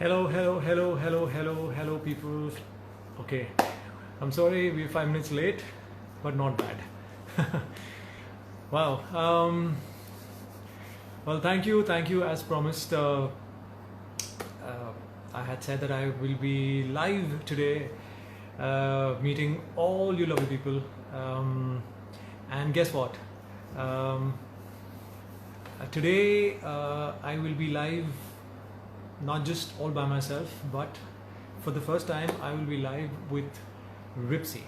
Hello, hello, hello, hello, hello, hello, people. Okay, I'm sorry we're 5 minutes late, but not bad. Wow. Well, thank you. As promised, I had said that I will be live today, meeting all you lovely people. And guess what? Today I will be live not just all by myself, but for the first time I will be live with Ripsy.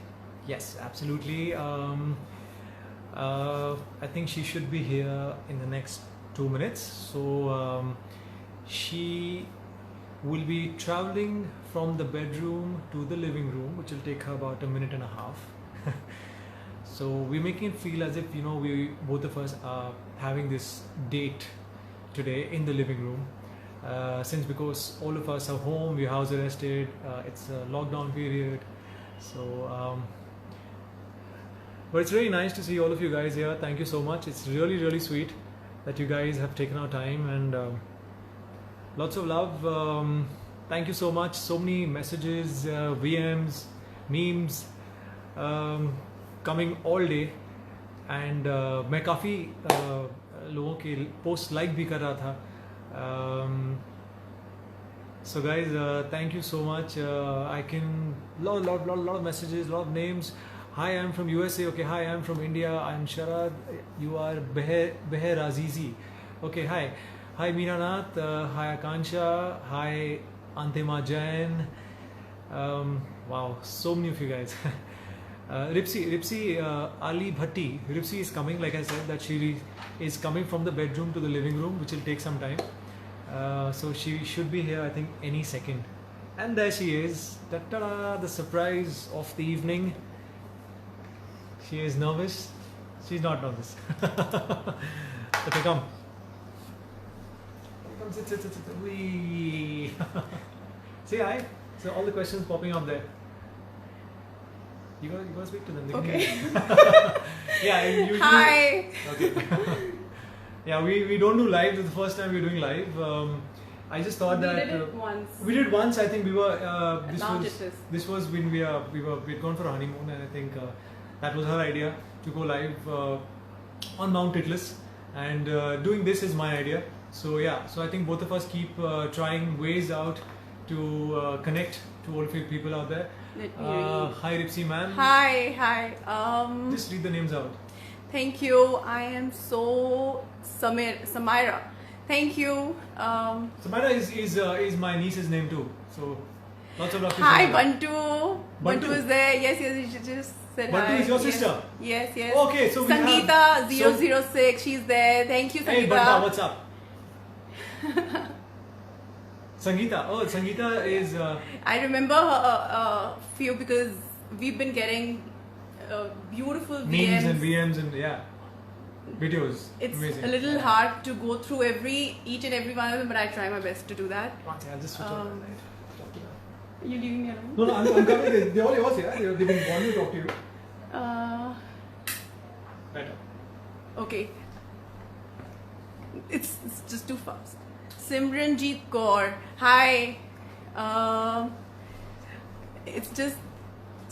Yes, absolutely. I think she should be here in the next 2 minutes. So she will be traveling from the bedroom to the living room, which will take her about a minute and a half. So we're making it feel as if we both of us are having this date today in the living room. Since because all of us are home, we're house arrested, it's a lockdown period, so but it's really nice to see all of you guys here. Thank you so much. It's really sweet that you guys have taken our time, and lots of love. Thank you so much. So many messages, VMs, memes coming all day, and मैं काफ़ी लोगों के post like भी कर रहा था. So guys, thank you so much. I can lot of messages, lot of names. Hi, I'm from USA. Okay, hi, I'm from India. I'm Sharad. You are Beher Azizi. Okay, hi Meenanath. Hi Akansha. Hi Antima Jain. Wow, so many of you guys. Ripsy Ali Bhatti. Ripsy is coming, like I said, that she is coming from the bedroom to the living room, which will take some time. So she should be here, I think, any second. And there she is. Ta-da, the surprise of the evening. She is nervous. She's not nervous. Okay, come. Come, sit. Wee. Say hi. So all the questions popping up there. You gotta speak to them. Okay. Yeah, and usually. Hi. Okay. Yeah, we don't do live. This is the first time we're doing live. I just thought We that did it once. we did once. I think we were. This was when we'd gone for a honeymoon, and I think that was her idea to go live on Mount Titlis, and doing this is my idea. So yeah, so I think both of us keep trying ways out to connect to all of you people out there. Let me read. Hi Ripsy ma'am. Hi. Just read the names out. Thank you. I am so Samira. Thank you. Samira is my niece's name too. So lots of love to Hi, Samira. Bantu. Bantu is there. Yes. You just said hi. Bantu is your sister? Yes. Okay, so we Sangeeta have- 006. She's there. Thank you, Sangeeta. Hey Banta, what's up? Sangeeta. Oh, Sangeeta is. I remember her few because we've been getting beautiful Memes and VMs. VMs and yeah, videos. It's Amazing. a little hard to go through each and every one of them, but I try my best to do that. Okay, I'll just switch on the light. Talk to them. Are you leaving me alone? No, I'm coming. They're all yours, yeah. They've been wanting to talk to you. Better. Okay. It's just too fast. Simranjeet Kaur. Hi. It's just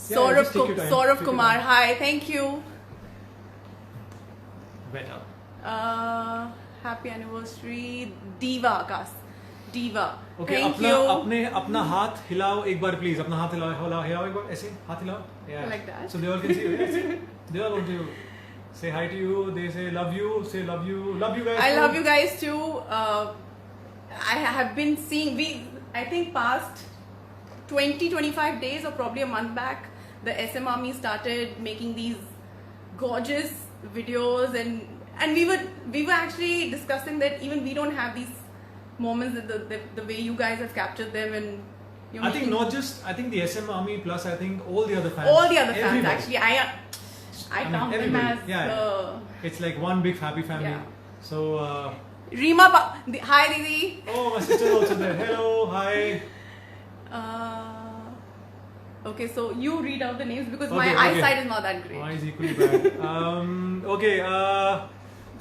Yeah, just take your time. Saurav Take your Kumar. time. Hi. Thank you. Better. Happy anniversary. Diva Akas. Diva. Okay, Thank you. अपना हाथ हिलाओ एक बार please. अपना हाथ हिलाओ एक बार ऐसे हाथ हिलाओ. Yeah. Like that. So they all can see you. Yes. They all want to say hi to you. They say love you. Say love you. Love you guys. I too. love you guys too. I have been seeing, I think past 20-25 days or probably a month back, the SM Army started making these gorgeous videos, and we were actually discussing that even we don't have these moments that the way you guys have captured them, and you're I think making- not just the SM Army plus I think all the other fans. all the other fans Everybody. actually. I mean, count them everybody. as Yeah. It's like one big happy family. Yeah. So Reema. Hi Didi. oh, my sister's also there. Hello, hi. Okay, so you read out the names because Okay, my okay. eyesight is not that great. Mine is equally bad. Okay.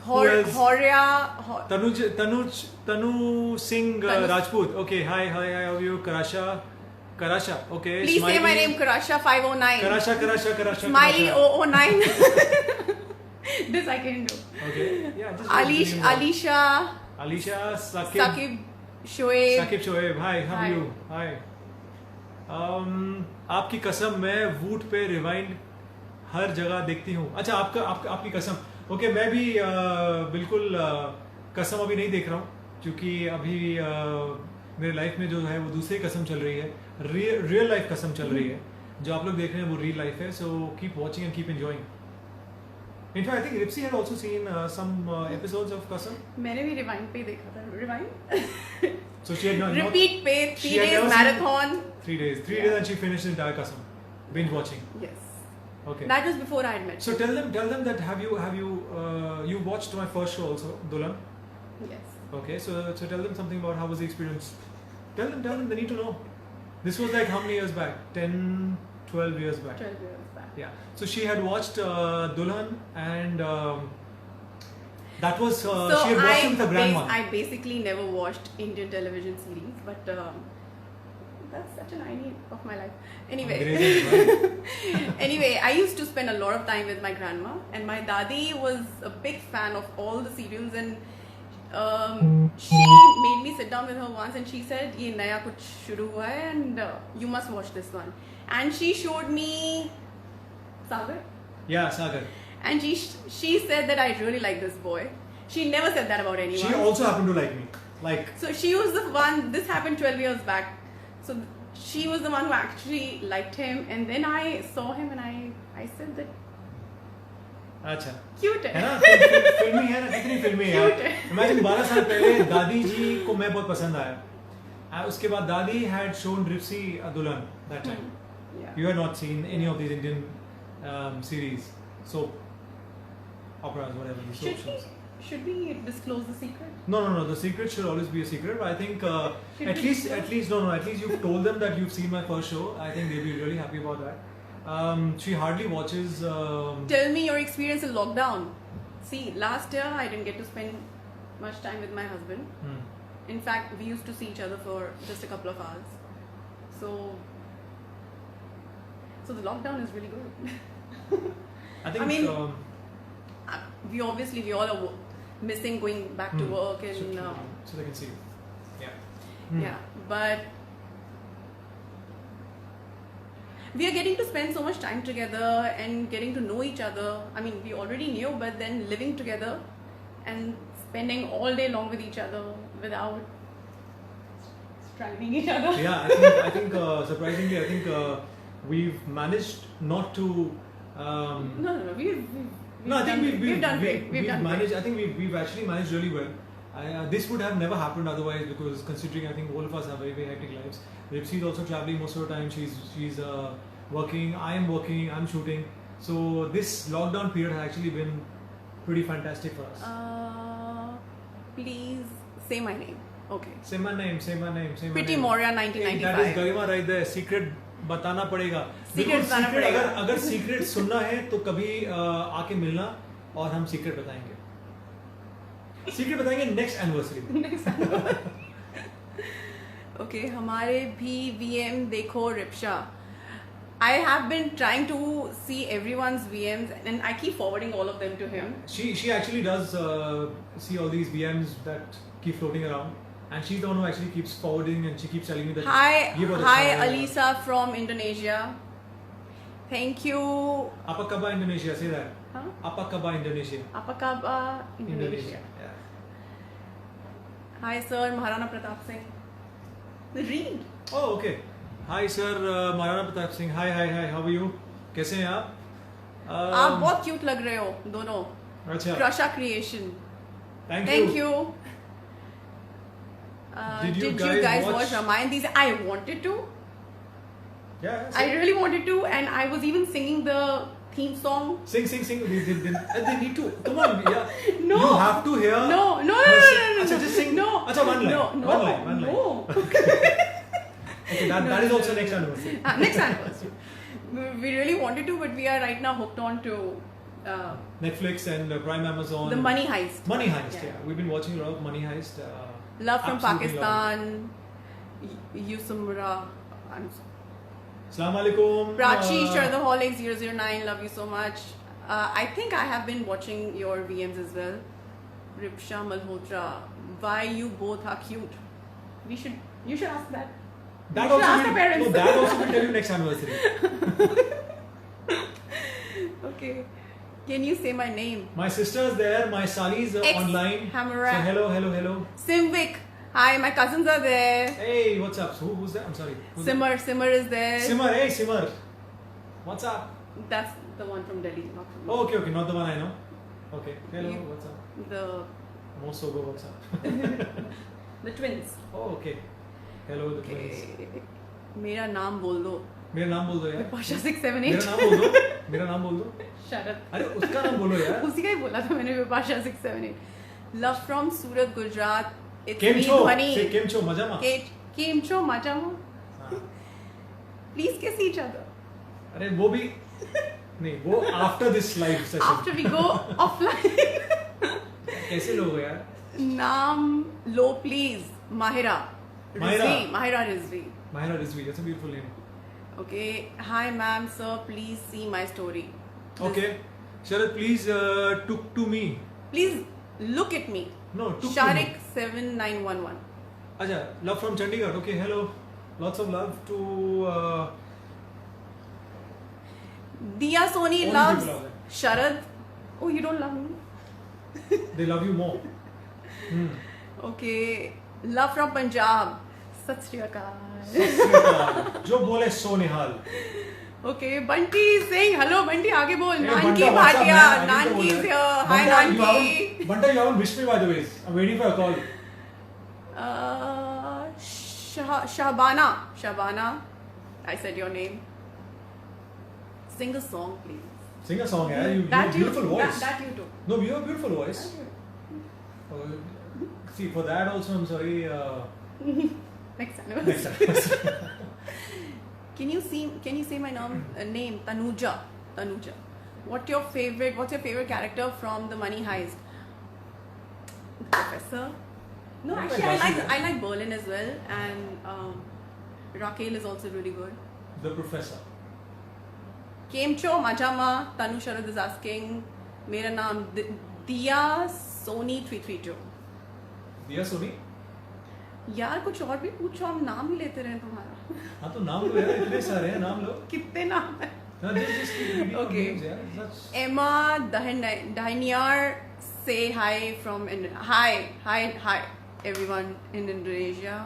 Who else? Horia. Tanu Singh Rajput. Okay, hi, how are you? Karasha. Okay. Please say my name, Karasha 509. Karasha. Smiley 009. This I can do. Okay. Yeah. Just Alisha. Saqib Shoaib. Hi, how are you? Hi. आपकी कसम मैं वूट पे rewind हर जगह देखती हूँ. अच्छा आपकी कसम. ओके, मैं भी बिल्कुल कसम अभी नहीं देख रहा हूँ क्योंकि अभी मेरे लाइफ में जो है वो दूसरी कसम चल रही है. रियल लाइफ कसम चल रही है. जो आप लोग देख रहे हैं वो रियल लाइफ है. So keep watching and keep enjoying. In fact, I think Ripsy had also seen some episodes of Kasam. मैंने भी रिवाइंड पे देखा था. Rewind. So she had not Repeat पे 3 days marathon. 3 days. 3 days and she finished the entire Kasam. Binge watching. Yes. Okay. That was before I had met. So tell them that have you you watched my first show also, Dulan? Yes. Okay. So tell them something about how was the experience. Tell them they need to know. This was like how many years back? 10, 12 years back. 12 years back. Yeah. So she had watched Dulhan and that was So she had watched it with her grandma. I basically never watched Indian television series, but that's such an irony of my life. Anyway, anyway, I used to spend a lot of time with my grandma, and my dadi was a big fan of all the serials, and she made me sit down with her once, and she said, "ये नया कुछ शुरू हुआ है, and you must watch this one." And she showed me Sagar. Yeah, Sagar. And she said that I really like this boy. She never said that about anyone. She also happened to like me. Like. So she was the one. This happened 12 years back. So she was the one who actually liked him, and then I saw him, and I said that. अच्छा. Cute है ना? फिल्मी है ना? कितनी फिल्मी है? Cute है. Imagine 12 साल पहले दादी जी को मैं बहुत पसंद आया. उसके बाद दादी had shown Ripsy Dulan that time. Yeah. You had not seen any of these Indian series, soap, operas, whatever these soap shows. Should we disclose the secret? No. The secret should always be a secret. But I think at least you've told them that you've seen my first show. I think they'll be really happy about that. She hardly watches. Tell me your experience in lockdown. See, last year I didn't get to spend much time with my husband. In fact, we used to see each other for just a couple of hours. So the lockdown is really good. I think. I mean, we all are missing going back to work and so they can see. Yeah. Yeah, but we are getting to spend so much time together and getting to know each other. I mean, we already knew, but then living together and spending all day long with each other without strangling each other. Yeah, I think surprisingly, I think we've managed not to. No, I think we've done great. We've managed. I think we've actually managed really well. This would have never happened otherwise because considering I think all of us have very hectic lives. Ripsy is also traveling most of the time. She's working. I am working. I'm shooting. So this lockdown period has actually been pretty fantastic for us. Please say my name. Okay. Say my name. Pretty Moria 1995. That is Garima right there. Secret बताना पड़ेगा. अगर secret सुनना है तो कभी आके मिलना और हम सीक्रेट बताएंगे. सीक्रेट बताएंगे नेक्स्ट एनिवर्सरी. Okay, हमारे भी VM देखो रिप्शा. I have been trying to see everyone's VMs and I keep forwarding all of them to him. She actually does see all these VMs that keep floating around. And she's the one who actually keeps forwarding and she keeps telling me that. Hi Alisa from Indonesia. Thank you. Apa khabar Indonesia? Say that. Huh? Apa khabar Indonesia? Apa khabar Indonesia? Yeah. Hi sir, Maharana Pratap Singh. Read. Oh, okay. Hi sir, Maharana Pratap Singh. Hi. How are you? कैसे हैं आप? आप बहुत cute लग रहे हो दोनों. अच्छा. Krasha Creation. Thank you. Did you guys watch Ramayan? I wanted to. Yeah. I really wanted to, and I was even singing the theme song. Sing. They need to. Come on, yeah. No. You have to hear. No. Achha, just sing. No. Achha, one line. No. One line. No. Okay, that is also next anniversary. Next anniversary. We really wanted to, but we are right now hooked on to Netflix and Prime Amazon. The Money Heist. Money Heist. Yeah. Yeah, we've been watching a lot of Money Heist. Love from absolutely love Pakistan. Yusumra. Assalamu alaikum. Prachi Shardaholic 009. Love you so much. I think I have been watching your VMs as well. Ripsha Malhotra. Why you both are cute? You should ask that. That You should ask also the parents. no, that also will tell you next anniversary. Okay. Can you say my name? My sister's there. My Sali's online. Hamara. Say hello. Simvik. Hi, my cousins are there. Hey, what's up? Who's that? I'm sorry. Who's that? Simmer is there. Simmer. Hey, Simmer. What's up? That's the one from Delhi, not from Oh, okay. Not the one I know. Okay. Hello. You- What's up? the More sober. What's up? the twins. Oh, okay. Hello, the twins. Okay. मेरा नाम बोल दो. मेरा नाम बोल दो यार. Pasha मेरा 678. नाम बोल दो. मेरा नाम बोल दो. Shut up. अरे उसका नाम बोलो यार. उसी का ही बोला था मैंने Pasha 678. Love from Surat, Gujarat. It's came me, छो. Dhwani. Say केम छो. मजा मा. Came cho majamo. हाँ. Please kiss each other. अरे वो भी नहीं वो after this live session. After we go offline. कैसे लोग हो यार? नाम लो please. Mahira. Mahira. Mahira Rizvi. Mahira Rizvi. That's a beautiful name. Okay. Hi ma'am, sir. Please see my story. Okay. Sharad, please took to me. Please look at me. No, took to me. Sharik 7911. Acha, love from Chandigarh. Okay, hello. Lots of love to Diya Soni All loves people are there. Sharad. Oh, you don't love me? they love you more. Hmm. Okay. Love from Punjab. Sat Shri Akal. जो बोले सो निहाल. Okay, Bunty is saying hello. Bunty, आगे बोल. Hey, Nanki Banta, what's up, Bhatia. man? I need to Nanki go is there. here. Hi, Banta, you Nanki. haven't- Banta, you haven't wished me by the way. I'm waiting for a call. Shabana. Shabana. I said your name. Sing a song, please. Sing a song, yeah. You have That a beautiful voice. That you do. No, you have a beautiful voice. See, for that also, I'm sorry. Next time. Next time. Can you say my name? Tanuja. Tanuja. What's your favorite character from the Money Heist? The Professor. No, Oh, actually, my gosh, I like Berlin as well, and Raquel is also really good. The Professor. Kemcho Majama. Tanu Sharad is asking. Mera naam Diya Sony 332. दिया सोनी. यार कुछ और भी पूछो, हम नाम ही लेते रहे तुम्हारा. हाँ तो नाम लो यार, इतने सारे हैं, नाम लो. कितने नाम है? No, just keep reading your Okay. names, yeah. That's- Emma Dahanyar say hi from hi everyone in Indonesia.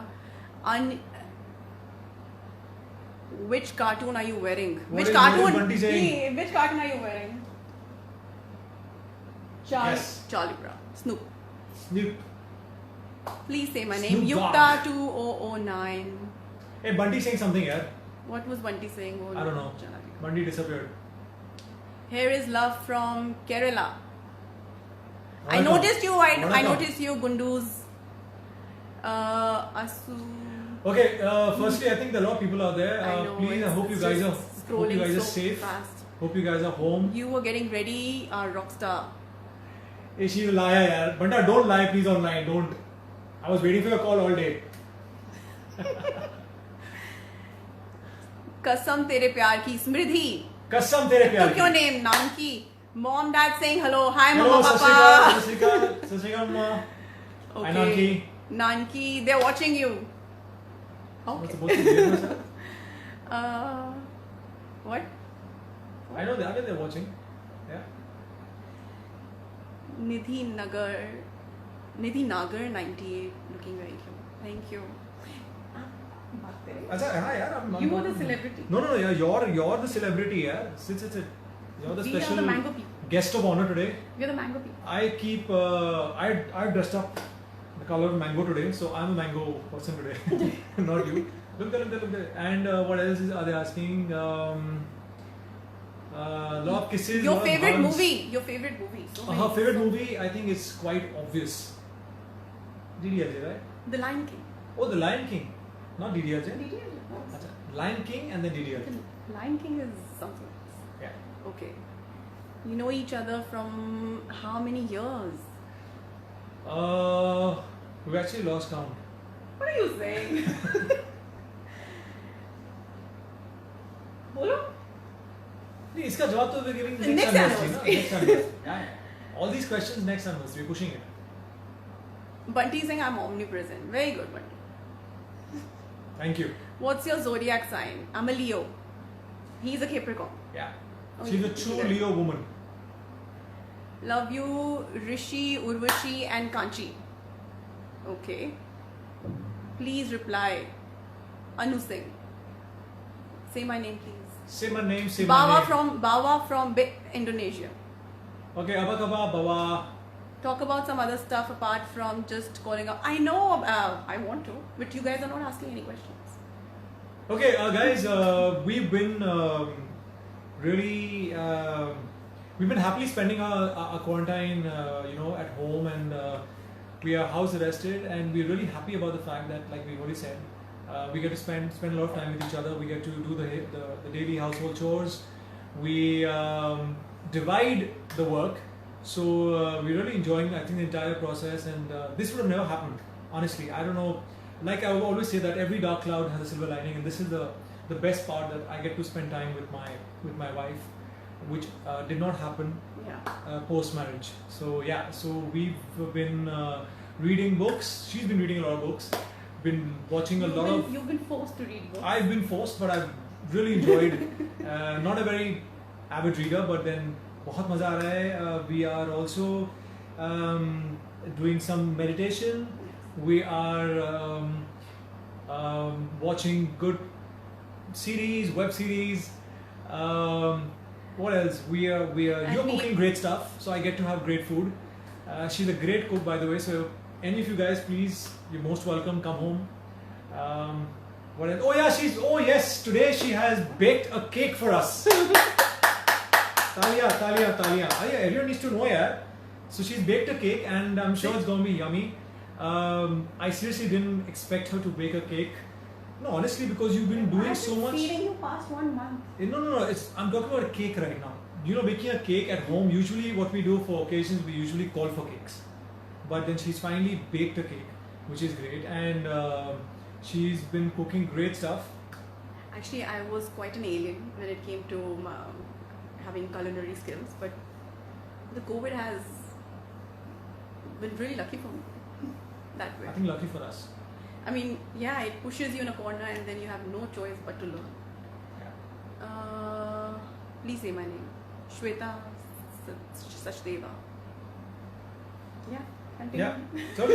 Which cartoon are you wearing? What is Bunty saying? Which cartoon are you wearing? Yes. Charlie Brown. Snoop. Snoop. Please say my name. Snoop Yukta Dogg. 2009. Hey, Bunty saying something, yeah. What was Bunty saying? Oh, I don't know. Charlie. Bunty disappeared. Here is love from Kerala. I Vanakkam. noticed you. I Vanakkam. noticed you, Gunduz. Asu. Okay, firstly, I think there are a lot of people out there. I know, Please, I it's- hope you it's guys are just scrolling so safe. fast. Hope you guys are home. You were getting ready, rockstar. Hey, she's a liar, yaar. Banta, don't lie, please, online. Don't. I was waiting for your call all day. कसम तेरे प्यार की स्मृति. कसम तेरे प्यार Took your name, Nanki. Mom, dad saying hello. Hi, Hello, mama, Sasrika. papa. Sasrika. Sasrika, mama. Hi, Nanki. Nanki, they're watching you. What's Okay. supposed to be there, sir? What? I know they're watching. Yeah. Nidhi Nagar 98, looking very cute. Thank you. Acha, हाँ यार, You were the celebrity. No, yeah, you're the celebrity, yeah. Since you're the We special are the mango people. guest of honor today. We're the mango people. I keep I dressed up the color of mango today, so I'm a mango person today, not you. Look there. And what else are they asking? Love kisses. Your love favorite hugs. movie? Your favorite movie? So Her many. favorite movie, I think, is quite obvious. DDLJ, right? The Lion King. Oh, The Lion King, not DDLJ. DDLJ. Acha, Lion King and then DDLJ. The Lion King is something else. Yeah. Okay. You know each other from how many years? We actually lost count. What are you saying? Bolo? नहीं, इसका जवाब तो we're giving Next next anniversary, ना? anniversary. Next anniversary. Yeah. All these questions next anniversary. We're pushing it. Bunty is saying I'm omnipresent. Very good, Bunty. Thank you. What's your zodiac sign? I'm a Leo. He's a Capricorn. Yeah. Oh, She's a you- true you- Leo woman. Love you, Rishi, Urvashi, and Kanchi. Okay. Please reply. Anu Singh. Say my name, please. Say my name. Say my name. Bawa from Indonesia. Okay, abakaba bawa. Talk about some other stuff apart from just calling out. I know I want to, but you guys are not asking any questions. Okay, guys, we've been really, we've been happily spending our quarantine, at home, and we are house arrested, and we're really happy about the fact that, like we've already said, we get to spend a lot of time with each other. We get to do the daily household chores. We divide the work. So we're really enjoying, I think, the entire process, and this would have never happened. Honestly, I don't know. Like I always say that every dark cloud has a silver lining, and this is the best part, that I get to spend time with my wife, which did not happen Yeah. post marriage. So yeah, so we've been reading books. She's been reading a lot of books. Been watching a lot of. You've been forced to read books. I've been forced, but I've really enjoyed. Not a very avid reader, but then बहुत मजा आ रहा है. We are also doing some meditation. We are watching good series, web series. What else? We are. You're cooking great stuff, so I get to have great food. She's a great cook, by the way. So any of you guys, please, you're most welcome. Come home. What else? Oh yeah, Oh yes, today she has baked a cake for us. Talia. Oh, yeah, everyone needs to know, yeah. So she's baked a cake, and I'm sure it's gonna be yummy. I seriously didn't expect her to bake a cake. No, honestly, because you've been doing I've so been much. feeding you past 1 month. No. I'm talking about a cake right now. Baking a cake at home. Usually, what we do for occasions, we usually call for cakes. But then she's finally baked a cake, which is great, and she's been cooking great stuff. Actually, I was quite an alien when it came to having culinary skills, but the COVID has been really lucky for me that way. I think lucky for us. I mean, yeah, it pushes you in a corner and then you have no choice but to learn. Yeah. Please say my name. Shweta Sachdeva. Yeah, continue. Yeah. So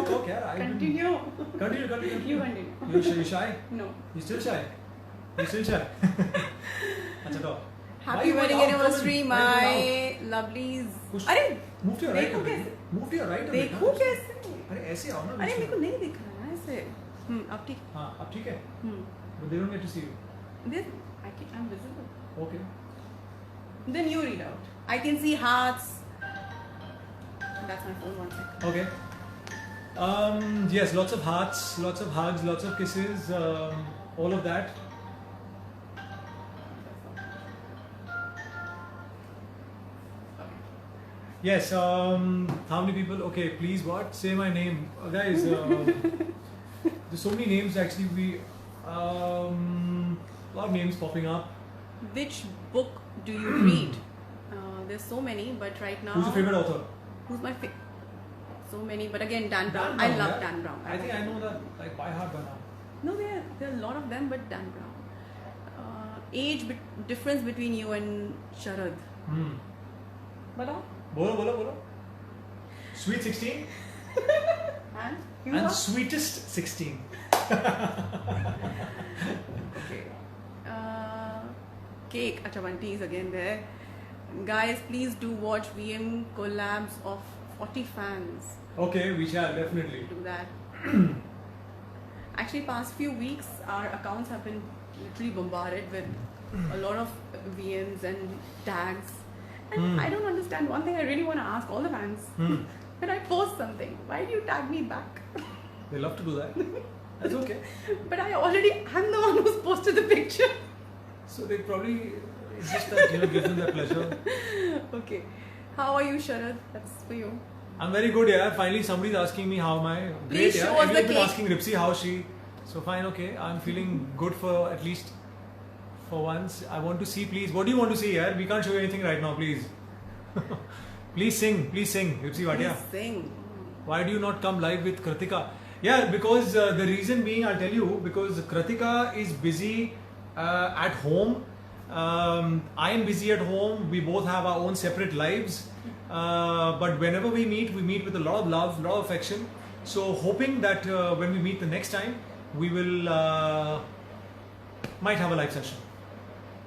talk. Yeah. Continue. Continue. You continue. You shy? No. You still shy? Achha, talk. Why Happy you went wedding out? anniversary, Come in. Why my lovelies. Push. अरे Move to your right. देखो a bit. कैसे? Move to your right. a bit, देखो ना? कैसे? अरे ऐसे आओ ना. अरे बीच मेरे को में. नहीं दिख रहा है ऐसे. अब ठीक. हाँ, अब ठीक है. Hmm. But they don't get to see you. This I'm visible. Okay. Then you read out. I can see hearts. That's my phone. 1 sec. Okay. Yes, lots of hearts, lots of hugs, lots of kisses, all of that. Yes. How many people? Okay, please. What? Say my name, guys. There's so many names actually. A lot of names popping up. Which book do you read? There's so many, but right now. Who's your favorite author? Who's my favorite? So many, but again, Dan Dan Brown. I Brown, love yeah? Dan Brown. I think I know that like by heart by now. No, there are a lot of them, but Dan Brown. Age difference between you and Sharad. बताओ. Bolo. Sweet 16 And you and are? sweetest 16. Okay. Cake. Acha, Bunty is again there. Guys, please do watch VM collabs of 40 fans. Okay, we shall definitely. Do that. Actually, past few weeks, our accounts have been literally bombarded with a lot of VMs and tags. And I don't understand. One thing I really want to ask all the fans. When I post something, why do you tag me back? They love to do that. That's okay. But I'm the one who's posted the picture. So they probably, It's just that, gives them that pleasure. Okay. How are you, Sharad? That's for you. I'm very good, yeah. Finally, somebody's asking me how am I. Please Great, show yeah. us the Everyone's been cake. asking Ripsy how she. So fine, okay. I'm feeling good for at least for once. I want to see, please. What do you want to see, yeah? We can't show you anything right now, please. Please sing, Ripsy Bhatia. Please sing. Why do you not come live with Kritika? Yeah, because the reason being, I'll tell you, because Kritika is busy at home. I am busy at home. We both have our own separate lives. But whenever we meet with a lot of love, a lot of affection. So hoping that when we meet the next time, we will might have a live session.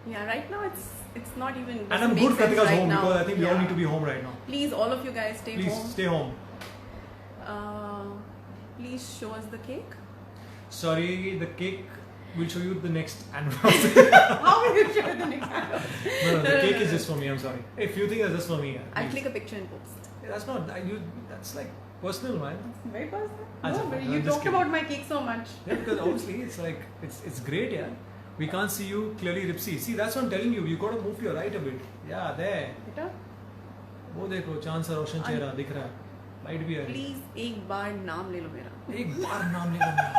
Yeah, right now it's not even. And doesn't I'm make good sense Kritika's right home now. because I think we all Yeah. need to be home right now. Please, all of you guys, stay Please home. stay home. Please show us the cake. Sorry, the cake will show you the next anniversary. How will you show the next time? No, the cake is just for me. I'm sorry. If you think that's just for me, yeah, I'll please. click a picture and post. Yeah, that's not you. That's like personal, man. Very personal. Achha, No, but I'm you just talked kidding. about my cake so much. Yeah, because obviously it's like it's great, yeah. We can't see you clearly, Ripsy. See, that's what I'm telling you. You got to move to your right a bit. Yeah, there. बेटा, वो देखो चांद सा रोशन चेहरा दिख रहा है. Light भी है. please एक बार नाम ले लो मेरा. एक बार नाम ले लो मेरा.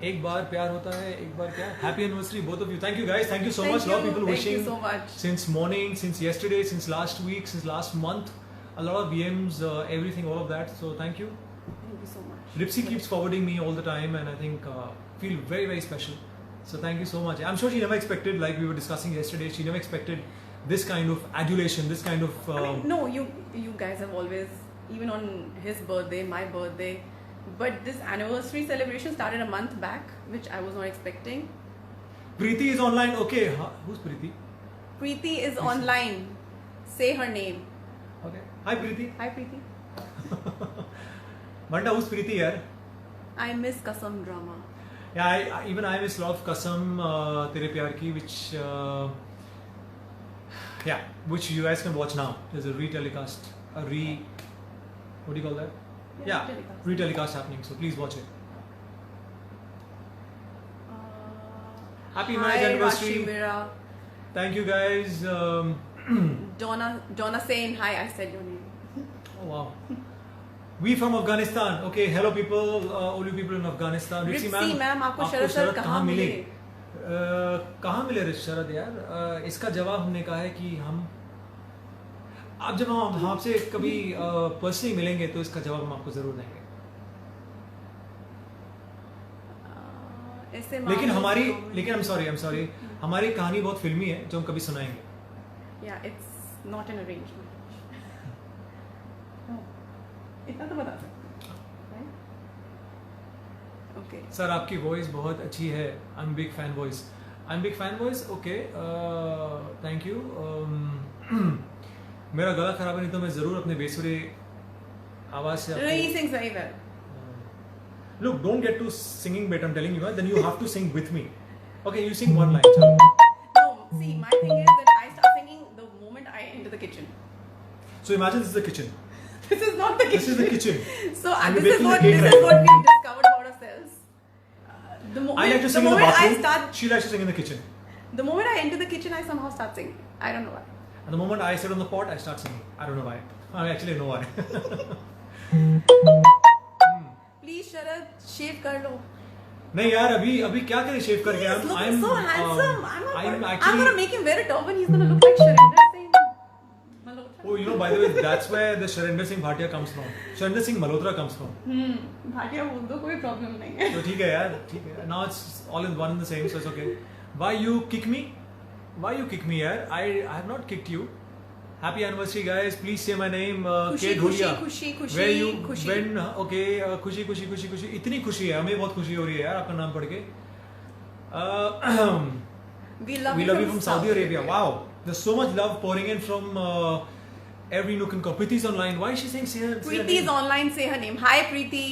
एक बार प्यार होता है. एक बार क्या? Happy anniversary, both of you. Thank you guys. Thank you so Thank much. A lot of you. people Thank wishing you so much. since morning, since yesterday, since last week, since last month. A lot of DMs, everything, all of that. So thank you. Thank you so much. Ripsy keeps forwarding me all the time, and I think feel very very special. So thank you so much. I'm sure she never expected, like we were discussing yesterday, she never expected this kind of adulation, this kind of. I mean, no, you guys have always, even on his birthday, my birthday, but this anniversary celebration started a month back, which I was not expecting. Preeti is online. Okay, who's Preeti? Preeti is online. Say her name. Okay. Hi Preeti. Hi Preeti. Banda, who's Preeti yaar? I miss Kasam drama. Yeah, even I miss a lot of Kasam Tere Pyar Ki, which which you guys can watch now. There's a retelecast, what do you call that? Yeah, retelecast happening. So please watch it. Happy marriage Hi, anniversary. Rashi Mira. Thank you guys. Donna saying hi. I said your name. Oh wow. We from Afghanistan. Okay, hello people, all you people in Afghanistan. Ripsy ma'am, आपको शरद sir कहाँ मिले? कहाँ मिले शरद यार? इसका जवाब हमने कहा है कि हम आप जब हम आपसे कभी पर्सनली मिलेंगे तो इसका जवाब हम आपको जरूर देंगे. लेकिन I'm sorry, हमारी कहानी बहुत फिल्मी है जो हम कभी सुनाएंगे. Yeah, it's not an arrangement. इतना तो बता सकते हैं. Okay. सर आपकी वॉइस बहुत अच्छी है. I'm big fan voice. Okay. Thank you. मेरा गला खराब है नहीं तो मैं जरूर अपने बेसुरे आवाज से No, he sings very well. Look, don't get to singing bit. I'm telling you, then you have to sing with me. Okay, you sing one line. Chalo. No, see, my thing is that I start singing the moment I enter the kitchen. So imagine this is the kitchen. This is not the kitchen. This is the kitchen. So And this we're is baking what the cake we've discovered about ourselves. The moment, I like to the sing in the moment I bathroom. start, She likes to sing in the kitchen. the moment I enter the kitchen, I somehow start singing. I don't know why. And the moment I sit on the pot, I start singing. I don't know why. I actually know why. Please, Sharad, shave कर लो. नहीं यार अभी क्या करें शेव करके. He's looking I'm so handsome. I'm I'm actually. gonna make him wear a turban. He's gonna look like Sharinder Singh Malhotra. Oh, you know, by the way, that's where the Sharinder Singh Bhatia comes from. Sharinder Singh Malhotra comes from. Bhatia बोल दो कोई problem नहीं है. So ठीक है यार, ठीक है. Now it's all in one and the same, so it's okay. Why you kick me? यार? I have not kicked you. Happy anniversary, guys. Please say my name. खुशी Kate Dhulia. खुशी खुशी Where you खुशी. when okay खुशी इतनी खुशी है हमें बहुत खुशी हो रही है यार आपका नाम पढ़ के. We love you from Saudi Arabia. Wow, there's so much love pouring in from every nook and corner. Preeti's online. Why is she saying say her Preeti is name? online. Say her name. Hi Preeti.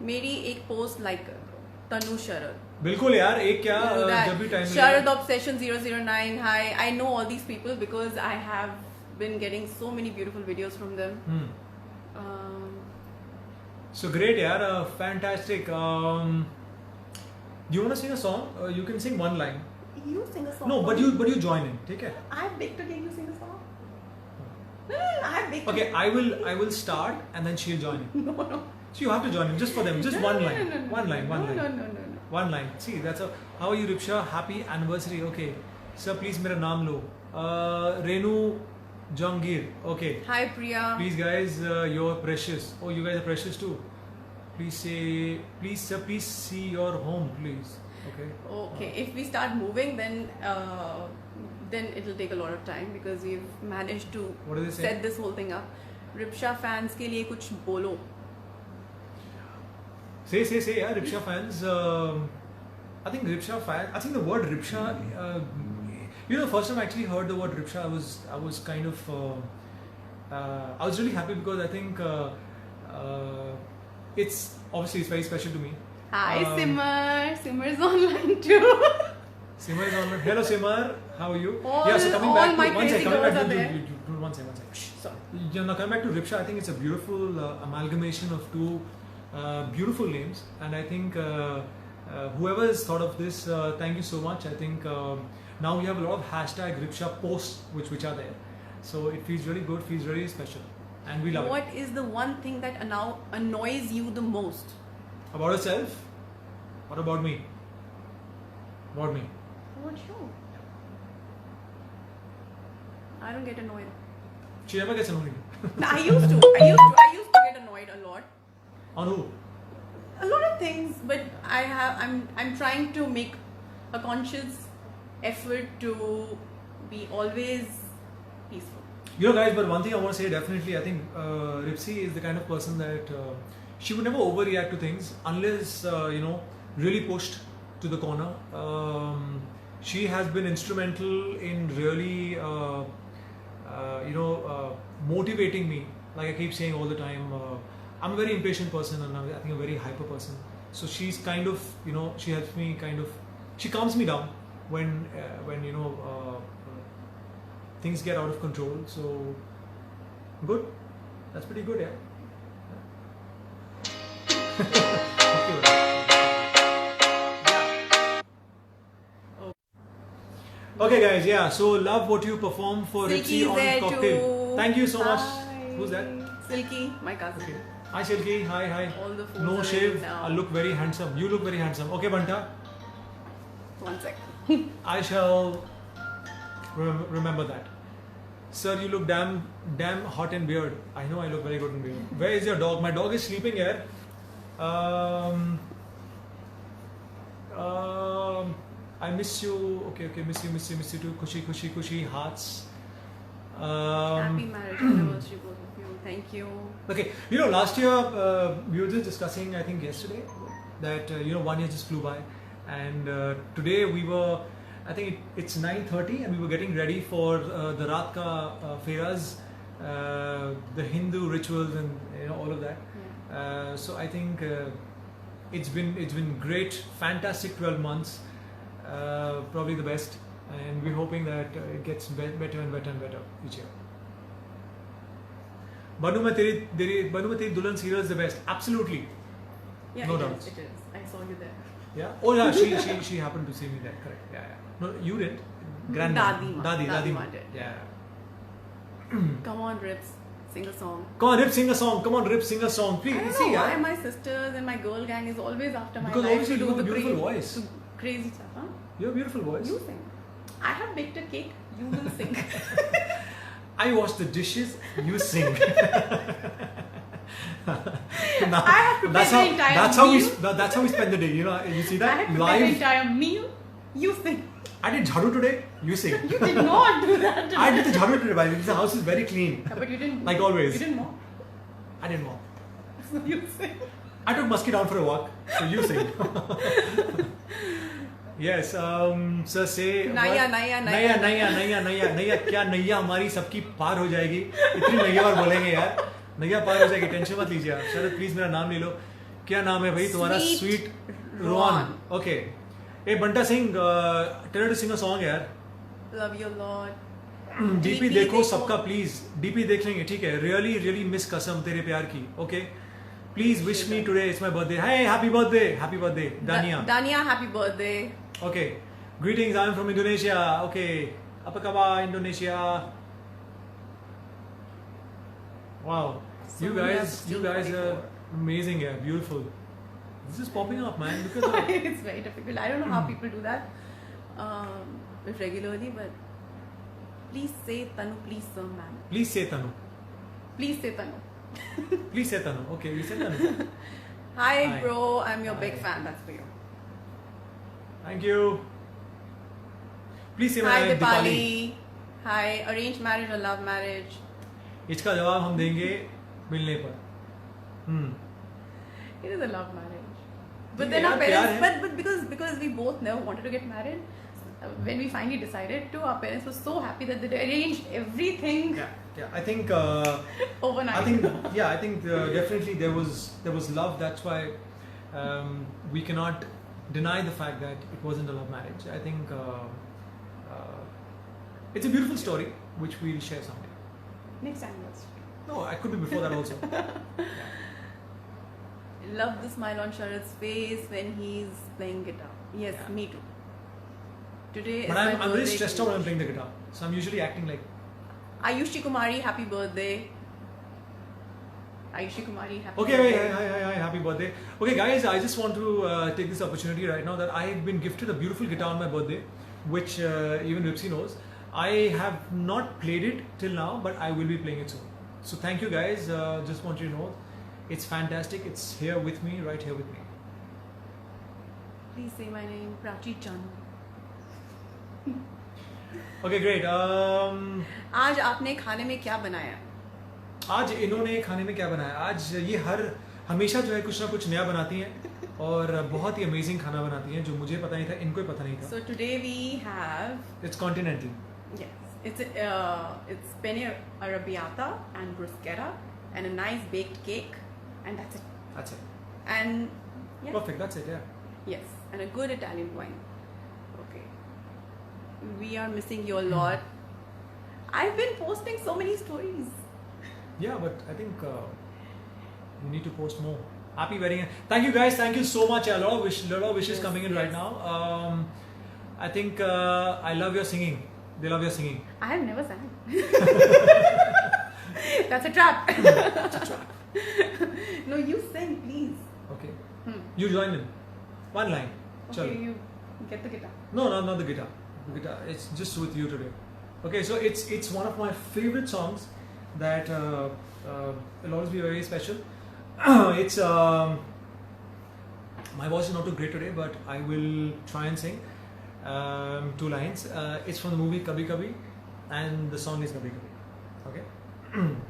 मेरी एक post like कर दो. तनु शरद. बिल्कुल यार एक क्या Do that. जब भी time Sharad Obsession 009. Hi, I know all these people because I have been getting so many beautiful videos from them. So great yaar, fantastic. Do you want to sing a song? You can sing one line. You sing a song. No, for but me. you join in. ठीक है? I have begged to get you sing a song. No, I have begged. Okay, I will start and then she'll join in. No. So you have to join in just for them, just No, one no, line, no, no, one no, line, no, one no, line, no, no, no. one line. See, that's a. How are you, Riksha? Happy anniversary. Okay, sir, please मेरा नाम लो. Renu Jangir. Okay. Hi, Priya. Please, guys, you're precious. Oh, you guys are precious too. Please say, please, sir, please see your home, please. Okay. Okay, if we start moving, then it'll take a lot of time because we've managed to What do they say? set this whole thing up. Ripsha fans के लिए कुछ बोलो. Say, yeah, Riksha fans. I think Riksha fan. I think the word Riksha. First time I actually heard the word Riksha, I was kind of. I was really happy because I think it's obviously it's very special to me. Hi, Simar. Simar's online too. Simar is online. Hello, Simar. How are you? All- So coming all back my to one crazy second. Coming girls back are to there. one second. Shh, sorry. Now coming back to Riksha, I think it's a beautiful amalgamation of two beautiful names, and I think whoever has thought of this, thank you so much. I think now we have a lot of hashtag Riksha posts which are there, so it feels really good, feels really special, and we love it. What is the one thing that annoys you the most? About yourself? What about me? About me? What you? I don't get annoyed. She never gets annoyed. I used to get annoyed a lot. On who? A lot of things, but I'm trying to make a conscious effort to be always peaceful. Guys, but one thing I want to say definitely, I think Ripsy is the kind of person that she would never overreact to things unless, really pushed to the corner. She has been instrumental in really, motivating me. Like I keep saying all the time, I'm a very impatient person and I think a very hyper person. So she's kind of, she helps me she calms me down when things get out of control. So good. That's pretty good, yeah. Okay, guys, yeah. So love what you perform for Silky Ripsy is on there Cocktail. too. Thank you so much. Hi. Who's that? Silky, my cousin. Okay. Hi, Silky. Hi. All the foods No are shave. in now. I look very handsome. You look very handsome. Okay, Banta. 1 sec. I shall remember that. Sir, you look damn hot in beard. I know I look very good in beard. Where is your dog? My dog is sleeping here. I miss you. Okay, miss you too. Kushi, hearts. Happy marriage anniversary, both of you. Thank you. Okay, last year we were just discussing, I think yesterday, that 1 year just flew by, and today we were, I think it's 9:30, and we were getting ready for the Raat Ka Feras, the Hindu rituals, and all of that. Yeah. So I think it's been great, fantastic 12 months, probably the best, and we're hoping that it gets better and better each year. Banu mein teri Dulan serial is the best. Absolutely. Yeah, No it doubts. is. I saw you there. Yeah. Oh yeah, she happened to see me there. Correct. Yeah. No, you didn't. Grandma. Dadi Ma did. Yeah. Come on, Rips. Sing a song. Come on, Rip, sing a song. Come on, Rip, sing a song. Please. I don't See, know why yeah. my sisters and my girl gang is always after my Because life obviously to you do have a the beautiful voice. crazy stuff, huh? You have a beautiful voice. You sing. I have baked a cake. You will sing. I wash the dishes. You sing. Now, I have prepared the entire meal. That's how we spend the day. You see I that have prepared the live. entire meal. You sing. I did jharu today. You sing. You did not do that today. I did the jharu today. By the way. The house is very clean. Yeah, but you didn't. Like always. You didn't mop. I didn't mop. So you sing. I took Musky down for a walk. So you sing. Yes. Sir, say. नैया क्या नैया हमारी सबकी पार हो जाएगी. इतनी नैया बार बोलेंगे यार. नैया पार हो जाएगी. टेंशन मत लीजिए आप. शरद प्लीज मेरा नाम ले लो. क्या नाम है भाई तुम्हारा? Sweet sweet Rohan. ओके. ए Banta Singh, tell to sing a song यार. Love you a lot. DP देखो सबका प्लीज. डीपी देख लेंगे ठीक है. रियली मिस कसम तेरे प्यार की. Okay. Please wish me today. It's my birthday. Hey, happy birthday, Dania. Dania, happy birthday. Okay. Greetings, I'm from Indonesia. Okay, apa kabar Indonesia? Wow, So you we have guys 16:44. are amazing. Yeah, beautiful. This is popping up, man. Because of, It's very difficult. I don't know how people do that regularly, but please say Tanu, please sir, ma'am. please say Tanu. Please say Tanu. Please say Tanu. Okay, we say Tanu. Hi, Hi. bro. I'm your big Hi. fan. That's for you. Thank you. Please say Hi, my Dipali. Hi, arranged marriage or love marriage? इसका जवाब हम देंगे मिलने पर. It is a love marriage. But ठीक then है our यार, parents, प्यार है. but because we both never wanted to get married, when we finally decided to, our parents were so happy that they arranged everything Yeah. I think. overnight. I think definitely there was love. That's why we cannot deny the fact that it wasn't a love marriage. I think it's a beautiful story which we'll share someday. Next time, let's. No, I could be before that also. Love the smile on Sharad's face when he's playing guitar. Yes, Yeah. me too. Today is But my I'm very birthday stressed too. out when I'm playing the guitar, so I'm usually acting like. Ayushi Kumari, happy birthday. Ayushi Kumari, happy Okay, birthday. hi, happy birthday. Okay, guys, I just want to take this opportunity right now that I've been gifted a beautiful guitar on my birthday, which even Ripsy knows. I have not played it till now, but I will be playing it soon. So thank you, guys. Just want you to know, it's fantastic. It's here with me, right here with me. Please say my name, Prachi Chan. Okay, great. आज आपने खाने में क्या बनाया? आज इन्होंने खाने में क्या बनाया? आज ये हमेशा जो है कुछ ना कुछ नया बनाती हैं और बहुत ही अमेजिंग खाना बनाती हैं जो मुझे पता नहीं था, इनको ही पता नहीं था. So today we have It's continental. yes, it's penne arrabbiata and bruschetta and a nice baked cake, and that's it. That's it. And yeah, Perfect. That's it. Yeah. yes, and a good Italian wine. Okay, we are missing you a lot. I've been posting so many stories. Yeah, but I think you need to post more. Happy wedding! Thank you, guys. Thank you so much. A lot of wishes Yes, coming in right yes. now. I think I love your singing. They love your singing. I have never sang. That's a trap. It's a trap. No, you sing, please. Okay. Hmm. You join them. One line. Okay, Chalo. you get the guitar. No, not the guitar. The guitar. It's just with you today. Okay, so it's one of my favorite songs that will always be very special. It's my voice is not too great today, but I will try and sing 2 lines. It's from the movie Kabhi Kabhi, and the song is Kabhi Kabhi. Okay,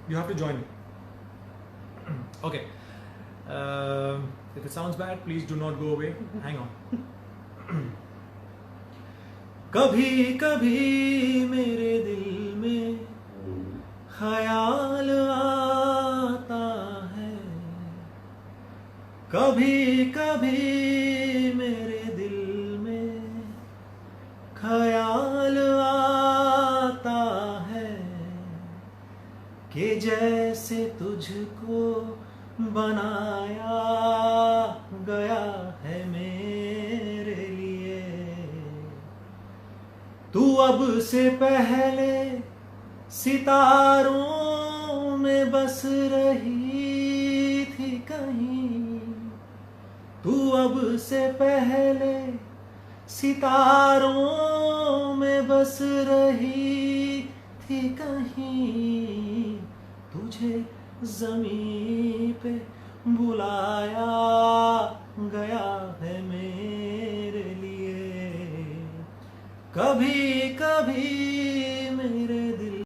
you have to join me. Okay. If it sounds bad, please do not go away. Hang on. कभी कभी मेरे दिल में ख्याल आता है, कभी कभी मेरे दिल में ख्याल आता है कि जैसे तुझको बनाया गया है मेरे लिए, तू अब से पहले सितारों में बस रही थी कहीं, तू अब से पहले सितारों में बस रही थी कहीं, तुझे ज़मीं पे बुलाया गया है मेरे लिए, कभी कभी